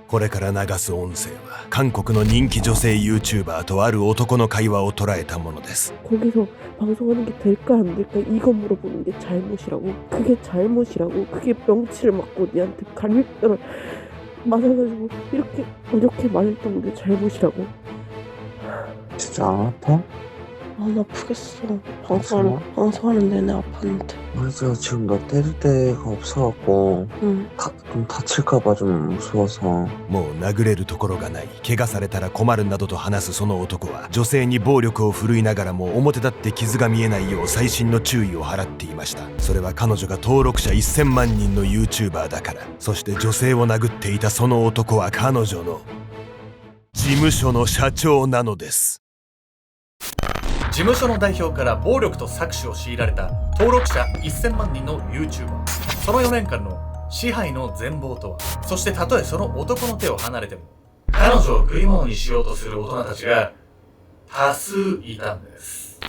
これから流す音声は韓国の人気女性 YouTuber とある男の会話を捉えたものです。 거기서 방송하는 게 될까 안 될까 이거 물어보는데 잘못이라고? 그게 잘못이라고? 그게 명치를 맞고 니한테 갈비뼈를 맞아가지고 이렇게 맞았던 게 잘못이라고? 진짜 안 아파? 안 아프겠어. 방송하는 내내 아팠는데. 그래서 지금 너 때릴 데가 없어갖고 응. 좀 다칠까봐 좀 무서워서. もう殴れるところがない、怪我されたら困るなどと話すその男は、女性に暴力を振るいながらも表立って傷が見えないよう細心の注意を払っていました。それは彼女が登録者1000万人の YouTuber だから。そして女性を殴っていたその男は彼女の事務所の社長なのです。事務所の代表から暴力と搾取を強いられた登録者1000万人の YouTuber。 その4年間の支配の全貌とは。そしてたとえその男の手を離れても彼女を食い物にしようとする大人たちが多数いたんです。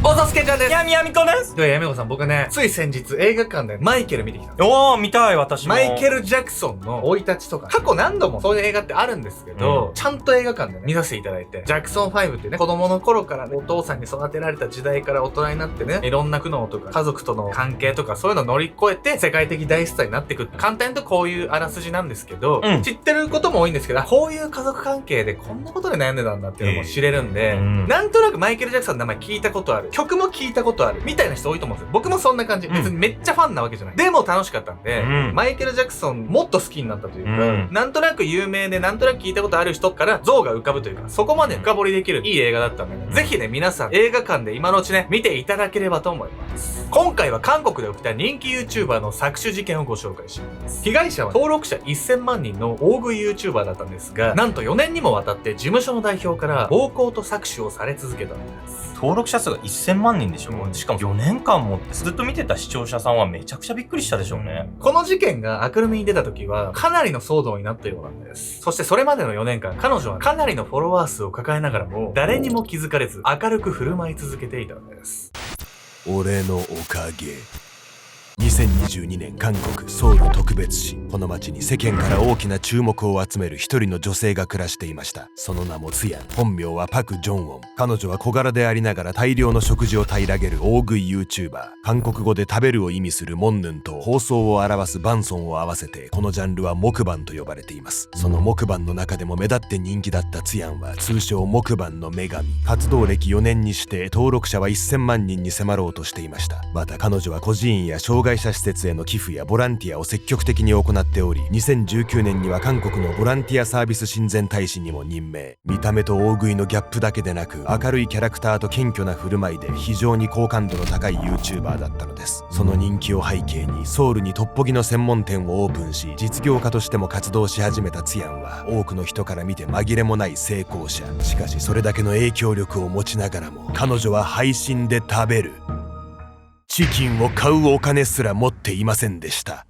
おさすけちゃんです。やみこです。ではやみこさん、僕ね、つい先日映画館でマイケル見てきたんです。おー、見たい、私も。マイケル・ジャクソンの生い立ちとか、過去何度もそういう映画ってあるんですけど、ちゃんと映画館で見させていただいて、ジャクソン5ってね、子供の頃からね、お父さんに育てられた時代から大人になってね、いろんな苦悩とか、家族との関係とか、そういうのを乗り越えて、世界的大スターになっていく。簡単に言うとこういうあらすじなんですけど、知ってることも多いんですけど、こういう家族関係でこんなことで悩んでたんだっていうのも知れるんで、なんとなくマイケル・ジャクソンの名前聞いたことある。曲も聞いたことある。みたいな人多いと思うんですよ。僕もそんな感じ。別にめっちゃファンなわけじゃない。でも楽しかったんで、マイケル・ジャクソンもっと好きになったというか、なんとなく有名でなんとなく聞いたことある人から像が浮かぶというか、そこまで深掘りできるいい映画だったんで、ぜひね、皆さん映画館で今のうちね、見ていただければと思います。今回は韓国で起きた人気 YouTuber の搾取事件をご紹介します。被害者は登録者1000万人の大食い YouTuber だったんですが、なんと4年にもわたって事務所の代表から暴行と搾取をされ続けたんです。登録者数が1000万人でしょ、しかも4年間もってずっと見てた視聴者さんはめちゃくちゃびっくりしたでしょうね。この事件が明るみに出た時はかなりの騒動になったようなんです。そしてそれまでの4年間、彼女はかなりのフォロワー数を抱えながらも誰にも気づかれず明るく振る舞い続けていたんです。俺のおかげ。2022年韓国ソウル特別市。この町に世間から大きな注目を集める一人の女性が暮らしていました。その名もツヤン。本名はパク・ジョンウォン。彼女は小柄でありながら大量の食事を平らげる大食い YouTuber。韓国語で食べるを意味するモンヌンと放送を表すバンソンを合わせて、このジャンルは木バンと呼ばれています。その木バンの中でも目立って人気だったツヤンは通称木バンの女神。活動歴4年にして登録者は1000万人に迫ろうとしていました。また彼女は孤児院や障害者施設への寄付やボランティアを積極的に行っており、2019年には韓国のボランティアサービス親善大使にも任命。見た目と大食いのギャップだけでなく、明るいキャラクターと謙虚な振る舞いで非常に好感度の高い YouTuber だったのです。その人気を背景にソウルにトッポギの専門店をオープンし、実業家としても活動し始めたツヤンは多くの人から見て紛れもない成功者。しかしそれだけの影響力を持ちながらも、彼女は配信で食べるチキンを買うお金すら持っていませんでした。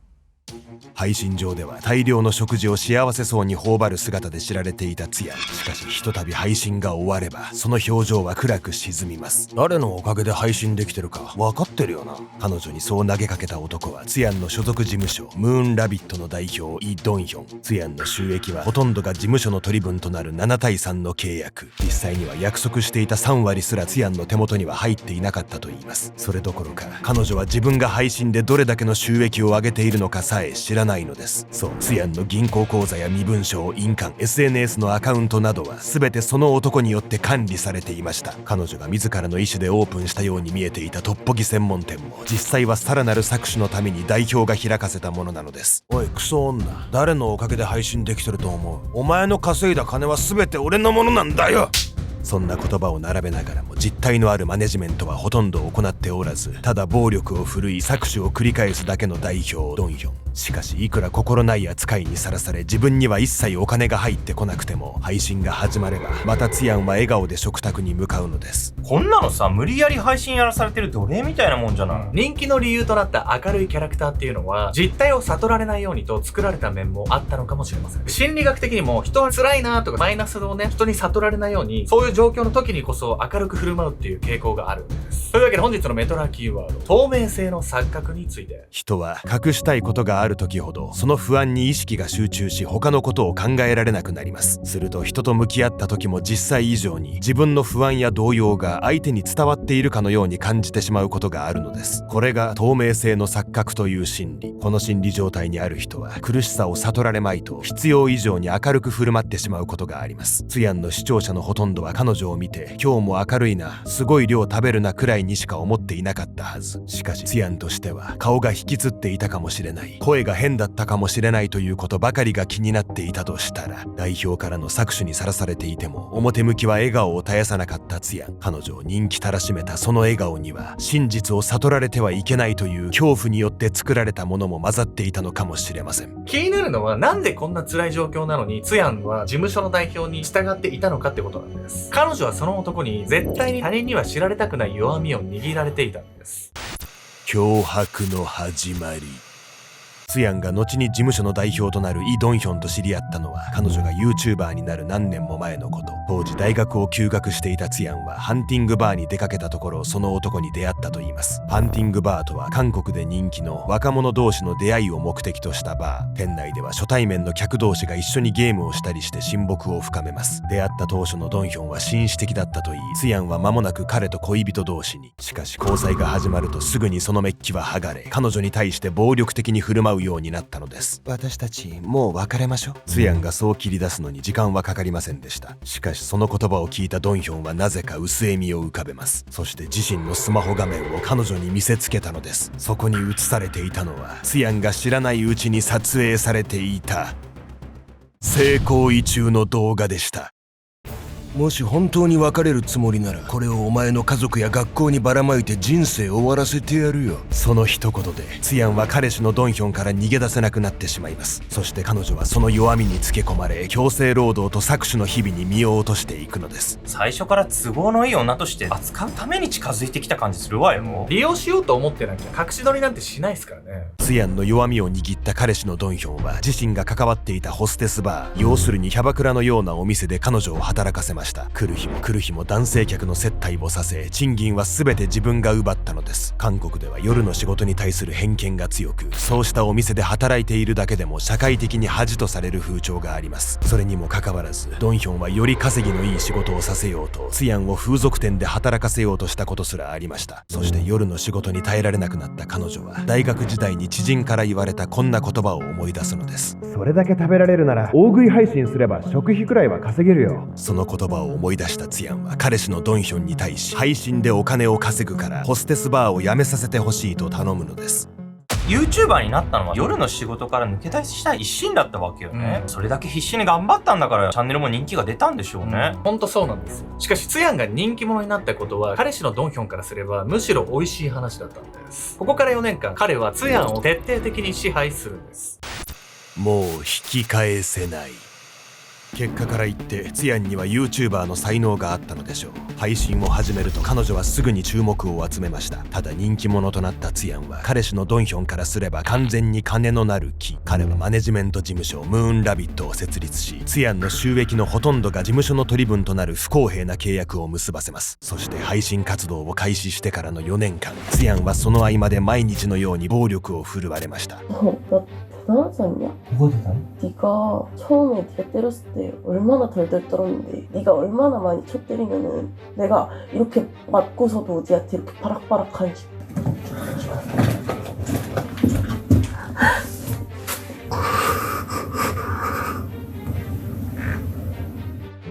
配信上では大量の食事を幸せそうに頬張る姿で知られていたツヤン。しかしひとたび配信が終わればその表情は暗く沈みます。誰のおかげで配信できてるか分かってるよな。彼女にそう投げかけた男はツヤンの所属事務所ムーンラビットの代表イ・ドンヒョン。ツヤンの収益はほとんどが事務所の取り分となる7対3の契約。実際には約束していた3割すらツヤンの手元には入っていなかったといいます。それどころか彼女は自分が配信でどれだけの収益を上げているのかさえ知らないのです。そう、ツヤンの銀行口座や身分証、印鑑、SNS のアカウントなどは全てその男によって管理されていました。彼女が自らの意思でオープンしたように見えていたトッポギ専門店も実際はさらなる搾取のために代表が開かせたものなのです。おいクソ女、誰のおかげで配信できてると思う？お前の稼いだ金は全て俺のものなんだよ。そんな言葉を並べながらも実態のあるマネジメントはほとんど行っておらず、ただ暴力を振るい搾取を繰り返すだけの代表ドンヒョン。しかしいくら心ない扱いにさらされ自分には一切お金が入ってこなくても、配信が始まればまたツヤンは笑顔で食卓に向かうのです。こんなのさ、無理やり配信やらされてる奴隷みたいなもんじゃない。人気の理由となった明るいキャラクターっていうのは実態を悟られないようにと作られた面もあったのかもしれません。心理学的にも人は辛いなとかマイナスをね、人に悟られないようにそういういう状況の時にこそ明るく振る舞うっていう傾向があるんです。というわけで本日のメトラキーワード、透明性の錯覚について。人は隠したいことがある時ほどその不安に意識が集中し他のことを考えられなくなります。すると人と向き合った時も実際以上に自分の不安や動揺が相手に伝わっているかのように感じてしまうことがあるのです。これが透明性の錯覚という心理。この心理状態にある人は苦しさを悟られまいと必要以上に明るく振る舞ってしまうことがあります。ツヤンの視聴者のほとんどは彼女を見て今日も明るいな、すごい量食べるなくらいにしか思っていなかったはず。しかしツヤンとしては顔が引きつっていたかもしれない、声が変だったかもしれないということばかりが気になっていたとしたら、代表からの搾取にさらされていても表向きは笑顔を絶やさなかったツヤン。彼女を人気たらしめたその笑顔には真実を悟られてはいけないという恐怖によって作られたものも混ざっていたのかもしれません。気になるのはなんでこんな辛い状況なのにツヤンは事務所の代表に従っていたのかってことなんです。彼女はその男に絶対に他人には知られたくない弱みを握られていたんです。脅迫の始まり。ツヤンが後に事務所の代表となるイ・ドンヒョンと知り合ったのは彼女が YouTuber になる何年も前のこと。当時大学を休学していたツヤンはハンティングバーに出かけたところその男に出会ったといいます。ハンティングバーとは韓国で人気の若者同士の出会いを目的としたバー。店内では初対面の客同士が一緒にゲームをしたりして親睦を深めます。出会った当初のドンヒョンは紳士的だったといい、ツヤンは間もなく彼と恋人同士に。しかし交際が始まるとすぐにそのメッキは剥がれ、彼女に対して暴力的に振る舞うようになったのです。私たちもう別れましょう。ツヤンがそう切り出すのに時間はかかりませんでした。しかしその言葉を聞いたドンヒョンはなぜか薄笑みを浮かべます。そして自身のスマホ画面を彼女に見せつけたのです。そこに映されていたのはツヤンが知らないうちに撮影されていた性行為中の動画でした。もし本当に別れるつもりならこれをお前の家族や学校にばらまいて人生終わらせてやるよ。その一言でツヤンは彼氏のドンヒョンから逃げ出せなくなってしまいます。そして彼女はその弱みにつけ込まれ強制労働と搾取の日々に身を落としていくのです。最初から都合のいい女として扱うために近づいてきた感じするわよ。利用しようと思ってなきゃ隠し撮りなんてしないですからね。ツヤンの弱みを握った彼氏のドンヒョンは自身が関わっていたホステスバー、要するにキャバクラのようなお店で彼女を働かせました。来る日も男性客の接待をさせ、賃金は全て自分が奪ったのです。韓国では夜の仕事に対する偏見が強く、そうしたお店で働いているだけでも社会的に恥とされる風潮があります。それにもかかわらずドンヒョンはより稼ぎのいい仕事をさせようとツヤンを風俗店で働かせようとしたことすらありました。そして夜の仕事に耐えられなくなった彼女は大学時代に知人から言われたこんな言葉を思い出すのです。それだけ食べられるなら大食い配信すれば食費くらいは稼げるよ。その言葉を思い出したツヤンは彼氏のドンヒョンに対し配信でお金を稼ぐからホステスバーを辞めさせてほしいと頼むのです。YouTuber になったのは夜の仕事から抜け出したい一心だったわけよね。それだけ必死に頑張ったんだからチャンネルも人気が出たんでしょうね。ほんとそうなんですよ。しかしツヤンが人気者になったことは彼氏のドンヒョンからすればむしろ美味しい話だったんです。ここから4年間彼はツヤンを徹底的に支配するんです。もう引き返せない。結果から言ってツヤンには YouTuber の才能があったのでしょう。配信を始めると彼女はすぐに注目を集めました。ただ人気者となったツヤンは彼氏のドンヒョンからすれば完全に金のなる木。彼はマネジメント事務所ムーンラビットを設立し、ツヤンの収益のほとんどが事務所の取り分となる不公平な契約を結ばせます。そして配信活動を開始してからの4年間、ツヤンはその合間で毎日のように暴力を振るわれました。대단하지 않냐? 뭐가 대단해? 네가 처음에 네가 때렸을 때 얼마나 덜덜 떨었는데 네가 얼마나 많이 쳐 때리면은 내가 이렇게 맞고서도 네한테 이렇게 바락바락한지.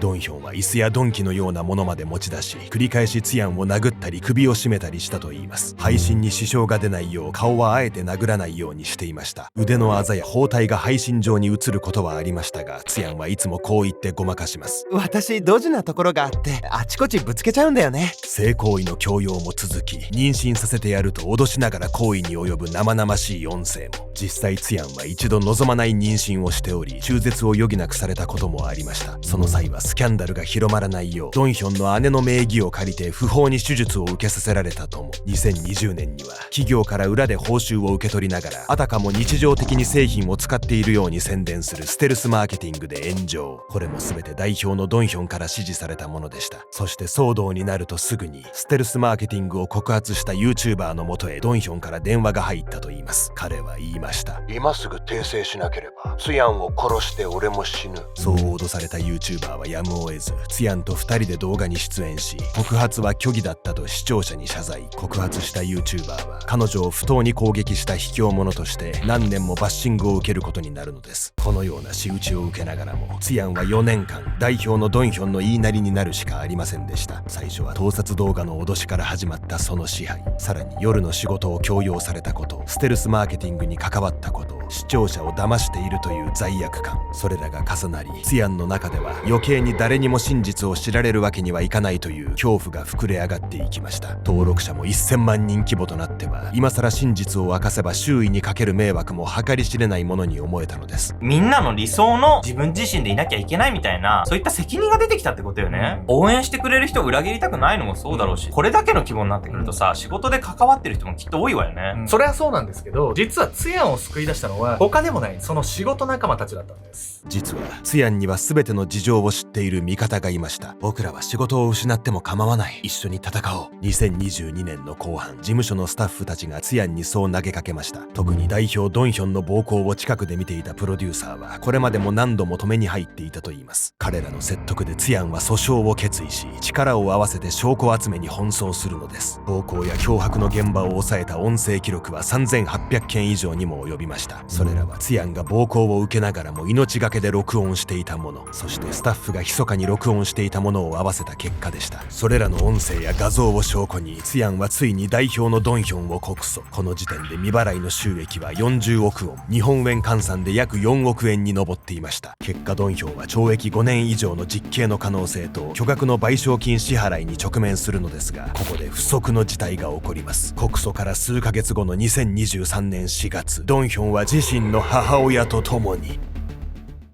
ドンヒョンは椅子や鈍器のようなものまで持ち出し、繰り返しツヤンを殴ったり首を絞めたりしたといいます。配信に支障が出ないよう顔はあえて殴らないようにしていました。腕のあざや包帯が配信上に映ることはありましたが、ツヤンはいつもこう言ってごまかします。私ドジなところがあってあちこちぶつけちゃうんだよね。性行為の強要も続き、妊娠させてやると脅しながら行為に及ぶ生々しい音声も。実際ツヤンは一度望まない妊娠をしており、中絶を余儀なくされたこともありました。その際はスキャンダルがが広まらないようドンヒョンの姉の名義を借りて不法に手術を受けさせられたとも。2020年には企業から裏で報酬を受け取りながらあたかも日常的に製品を使っているように宣伝するステルスマーケティングで炎上。これも全て代表のドンヒョンから指示されたものでした。そして騒動になるとすぐにステルスマーケティングを告発した YouTuber の元へドンヒョンから電話が入ったといいます。彼は言いました。今すぐ訂正しなければツヤンを殺して俺も死ぬ。そう脅された YouTuber はやむを得ずツヤンと2人で動画に出演し、告発は虚偽だったと視聴者に謝罪。告発した YouTuber は彼女を不当に攻撃した卑怯者として何年もバッシングを受けることになるのです。このような仕打ちを受けながらもツヤンは4年間代表のドンヒョンの言いなりになるしかありませんでした。最初は盗撮動画の脅しから始まったその支配、さらに夜の仕事を強要されたこと、ステルスマーケティングに関わったこと、視聴者を騙しているという罪悪感、それらが重なりツヤンの中では余計に誰にも真実を知られるわけにはいかないという恐怖が膨れ上がっていきました。登録者も1000万人規模となっては今更真実を明かせば周囲にかける迷惑も計り知れないものに思えたのです。みんなの理想の自分自身でいなきゃいけないみたいな、そういった責任が出てきたってことよね。応援してくれる人を裏切りたくないのもそうだろうし、これだけの規模になってくるとさ、仕事で関わってる人もきっと多いわよね。それはそうなんですけど、実はツヤンを救い出したのは他でもないその仕事仲間たちだったんです。実はツヤンには全ての事情を知っている味方がいました。僕らは仕事を失っても構わない、一緒に戦おう。2022年の後半、事務所のスタッフたちがツヤンにそう投げかけました。特に代表ドンヒョンの暴行を近くで見ていたプロデューサーはこれまでも何度も止めに入っていたといいます。彼らの説得でツヤンは訴訟を決意し、力を合わせて証拠集めに奔走するのです。暴行や脅迫の現場を抑えた音声記録は3800件以上にも及びました。それらはツヤンが暴行を受けながらも命がけで録音していたもの、そしてスタッフが密かに録音していたものを合わせた結果でした。それらの音声や画像を証拠にツヤンはついに代表のドンヒョンを告訴。この時点で未払いの収益は40億ウォン、日本円換算で約4億円に上っていました。結果ドンヒョンは懲役5年以上の実刑の可能性と巨額の賠償金支払いに直面するのですが、ここで不測の事態が起こります。告訴から数ヶ月後の2023年4月、ドンヒョンは自身の母親と共に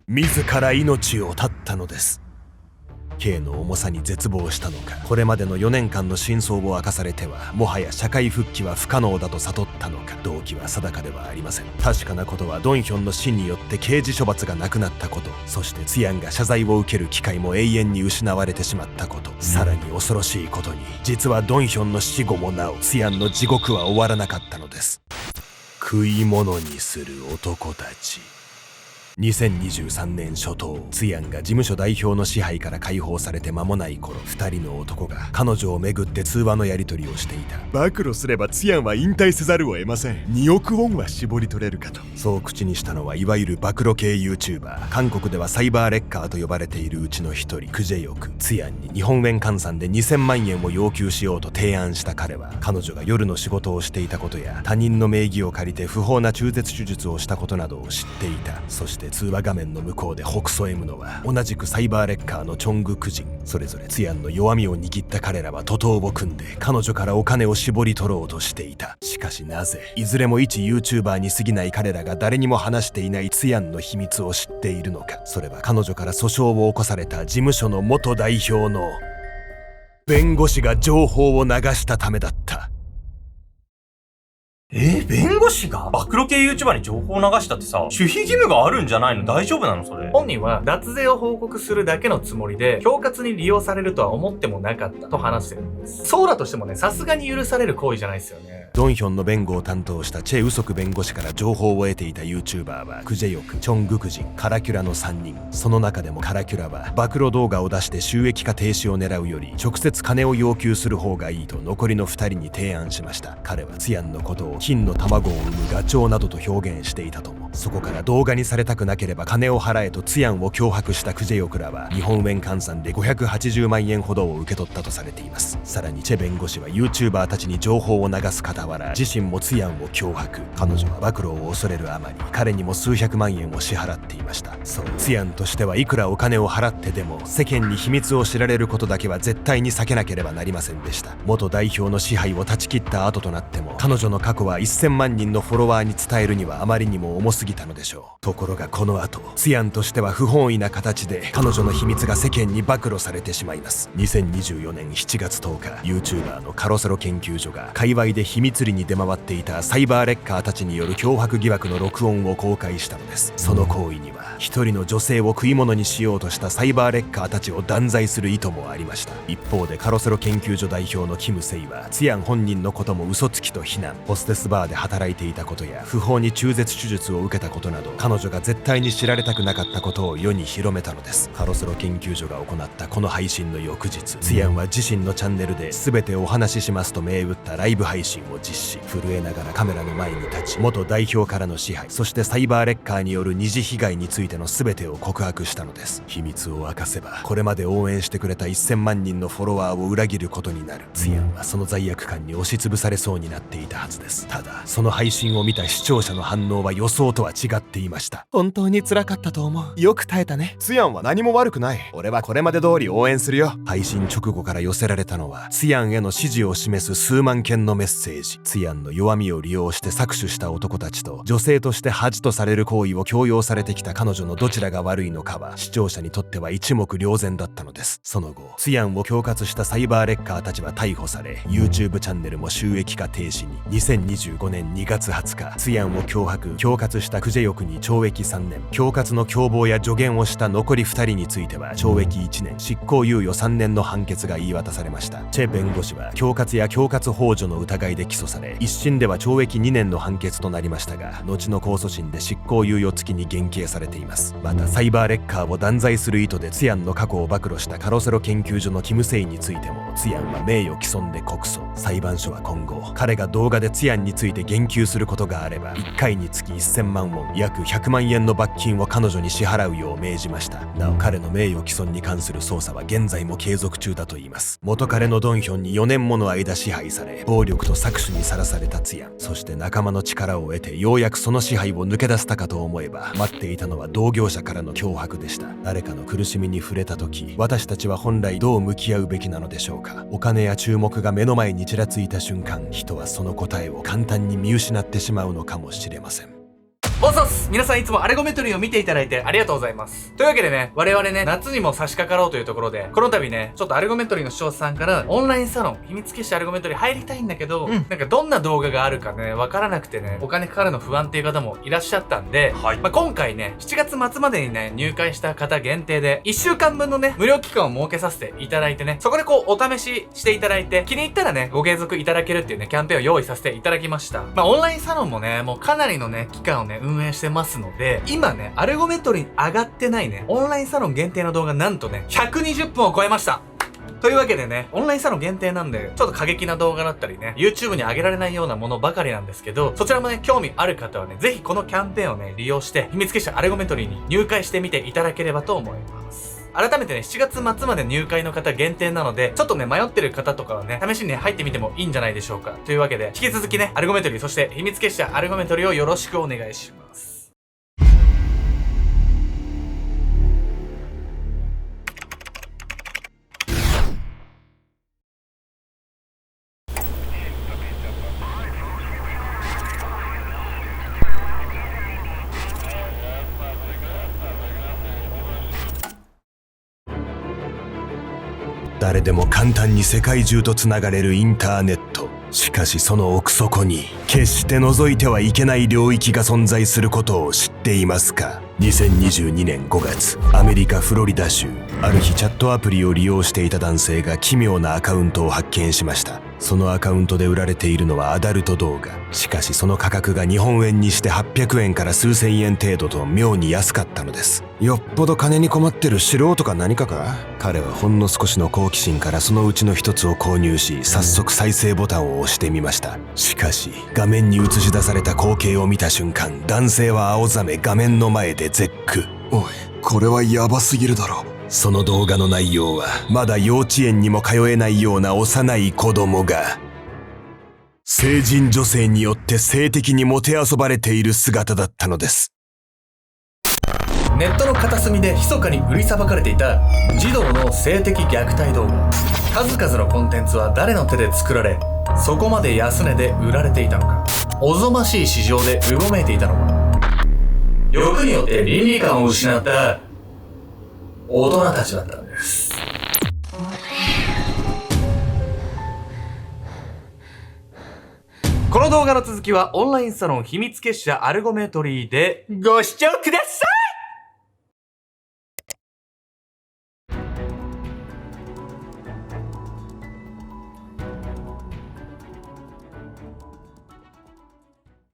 自ら命を絶ったのです。刑の重さに絶望したのか、これまでの4年間の真相を明かされてはもはや社会復帰は不可能だと悟ったのか、動機は定かではありません。確かなことはドンヒョンの死によって刑事処罰がなくなったこと、そしてツヤンが謝罪を受ける機会も永遠に失われてしまったこと、さらに恐ろしいことに実はドンヒョンの死後もなおツヤンの地獄は終わらなかったのです。食い物にする男たち。2023年初頭、ツヤンが事務所代表の支配から解放されて間もない頃、2人の男が彼女をめぐって通話のやり取りをしていた。暴露すればツヤンは引退せざるを得ません。2億ウォンは絞り取れるかと。そう口にしたのはいわゆる暴露系 YouTuber、 韓国ではサイバーレッカーと呼ばれているうちの一人、クジェヨク。ツヤンに日本円換算で2000万円を要求しようと提案した彼は、彼女が夜の仕事をしていたことや他人の名義を借りて不法な中絶手術をしたことなどを知っていた。そして通話画面の向こうでほくそ笑むのは同じくサイバーレッカーのチョングクジン。それぞれツヤンの弱みを握った彼らは徒党を組んで彼女からお金を絞り取ろうとしていた。しかしなぜいずれも一 YouTuber に過ぎない彼らが誰にも話していないツヤンの秘密を知っているのか。それは彼女から訴訟を起こされた事務所の元代表の弁護士が情報を流したためだった。弁護士が暴露系 YouTuber に情報を流したってさ、守秘義務があるんじゃないの？大丈夫なのそれ？本人は脱税を報告するだけのつもりで恐喝に利用されるとは思ってもなかったと話してるんです。そうだとしてもね、さすがに許される行為じゃないですよね。ドンヒョンの弁護を担当したチェ・ウソク弁護士から情報を得ていた YouTuber はクジェヨク、チョングクジン、カラキュラの3人。その中でもカラキュラは暴露動画を出して収益化停止を狙うより直接金を要求する方がいいと残りの2人に提案しました。彼はツヤンのことを金の卵を産むガチョウなどと表現していたとも。そこから動画にされたくなければ金を払えとツヤンを脅迫したクジェヨクらは日本円換算で580万円ほどを受け取ったとされています。さらにチェ弁護士は YouTuber たちに情報を流す傍ら自身もツヤンを脅迫。彼女は暴露を恐れるあまり彼にも数百万円を支払っていました。そう、ツヤンとしてはいくらお金を払ってでも世間に秘密を知られることだけは絶対に避けなければなりませんでした。元代表の支配を断ち切った後となっても彼女の過去は1000万人のフォロワーに伝えるにはあまりにも重すぎぎたのでしょう。ところがこの後、ツヤンとしては不本意な形で彼女の秘密が世間に暴露されてしまいます。2024年7月10日、YouTuber のカロセロ研究所が界隈で秘密裏に出回っていたサイバーレッカーたちによる脅迫疑惑の録音を公開したのです。その行為には一人の女性を食い物にしようとしたサイバーレッカーたちを断罪する意図もありました。一方でカロセロ研究所代表のキム・セイはツヤン本人のことも嘘つきと非難。ホステスバーで働いていたことや不法に中絶手術を受けたことなど、彼女が絶対に知られたくなかったことを世に広めたのです。カロセロ研究所が行ったこの配信の翌日、ツヤンは自身のチャンネルで全てお話ししますと銘打ったライブ配信を実施。震えながらカメラの前に立ち、元代表からの支配、そしてサイバーレッカーによる二次被害についての全てを告白したのです。秘密を明かせばこれまで応援してくれた1000万人のフォロワーを裏切ることになる。ツヤンはその罪悪感に押しつぶされそうになっていたはずです。ただその配信を見た視聴者の反応は予想とは違っていました。本当に辛かったと思う。よく耐えたね。ツヤンは何も悪くない。俺はこれまで通り応援するよ。配信直後から寄せられたのはツヤンへの支持を示す数万件のメッセージ。ツヤンの弱みを利用して搾取した男たちと、女性として恥とされる行為を強要されてきた彼女のどちらが悪いのかは視聴者にとっては一目瞭然だったのです。その後、ツヤンを恐喝したサイバーレッカーたちは逮捕され、 YouTube チャンネルも収益化停止に。2025年2月20日、ツヤンを脅迫恐喝したクジェヨクに懲役3年、恐喝の共謀や助言をした残り2人については懲役1年執行猶予3年の判決が言い渡されました。チェ弁護士は恐喝や恐喝幇助の疑いで起訴され、一審では懲役2年の判決となりましたが、後の控訴審で執行猶予付きに減刑されています。またサイバーレッカーを断罪する意図でツヤンの過去を暴露したカロセロ研究所のキム・セイについてもツヤンは名誉毀損で告訴。裁判所は今後、彼が動画でツヤンについて言及することがあれば1回につき1000万ウォン、約100万円の罰金を彼女に支払うよう命じました。なお彼の名誉毀損に関する捜査は現在も継続中だといいます。元彼のドンヒョンに4年もの間支配され、暴力と搾取にさらされたツヤン。そして仲間の力を得てようやくその支配を抜け出せたかと思えば、待っていたのは同業者からの脅迫でした。誰かの苦しみに触れた時、私たちは本来どう向き合うべきなのでしょうか。お金や注目が目の前にちらついた瞬間、人はその答えを簡単に見失ってしまうのかもしれません。おっさっす。皆さんいつもアルゴメトリーを見ていただいてありがとうございます。というわけでね、我々ね、夏にも差し掛かろうというところで、この度ね、ちょっとアルゴメトリーの視聴者さんからオンラインサロン、秘密結社アルゴメトリー入りたいんだけど、なんかどんな動画があるかね、わからなくてね、お金かかるの不安っていう方もいらっしゃったんで、今回ね、7月末までにね、入会した方限定で、1週間分のね、無料期間を設けさせていただいてね、そこでこう、お試ししていただいて、気に入ったらね、ご継続いただけるっていうね、キャンペーンを用意させていただきました。オンラインサロンもね、もうかなりのね、期間をね、運営してますので、今ね、アルゴメトリーに上がってないね、オンラインサロン限定の動画なんとね、120分を超えました。というわけでね、オンラインサロン限定なんで、ちょっと過激な動画だったりね、YouTube に上げられないようなものばかりなんですけど、そちらもね、興味ある方はね、ぜひこのキャンペーンをね、利用して、秘密結社アルゴメトリーに入会してみていただければと思います。改めてね、7月末まで入会の方限定なので、ちょっとね、迷ってる方とかはね、試しにね、入ってみてもいいんじゃないでしょうか。というわけで、引き続きね、アルゴメトリー、そして秘密結社アルゴメトリーをよろしくお願いします。誰でも簡単に世界中とつながれるインターネット。しかしその奥底に決して覗いてはいけない領域が存在することを知っていますか。2022年5月、アメリカフロリダ州、ある日チャットアプリを利用していた男性が奇妙なアカウントを発見しました。そのアカウントで売られているのはアダルト動画。しかしその価格が日本円にして800円から数千円程度と妙に安かったのです。よっぽど金に困ってる素人か何かか。彼はほんの少しの好奇心からそのうちの一つを購入し、早速再生ボタンを押してみました。しかし画面に映し出された光景を見た瞬間、男性は青ざめ画面の前で絶句。おい、これはヤバすぎるだろ。その動画の内容は、まだ幼稚園にも通えないような幼い子供が成人女性によって性的にもてあそばれている姿だったのです。ネットの片隅で密かに売りさばかれていた児童の性的虐待動画。数々のコンテンツは誰の手で作られ、そこまで安値で売られていたのか。おぞましい市場でうごめいていたのか。欲によって倫理観を失った大人たちだったんです。この動画の続きはオンラインサロン秘密結社アルゴメトリーでご視聴ください。